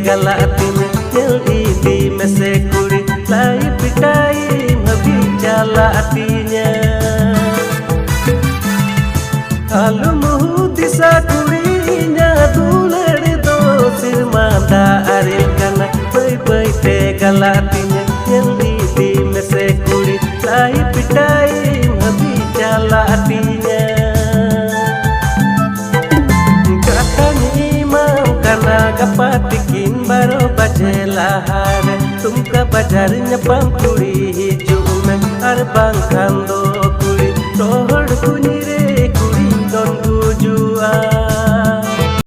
galatin nyel idi mese kuri lai pitai habi jalatinya halu muhdisa kurinya dular do Serma da aril kana bai bai te galatinya nyel idi mese kuri lai pitai habi jalatinya kapatikin baro bajelahar tumka bajarnya pangkuri hijau men arbang kando kuri rohor kunyi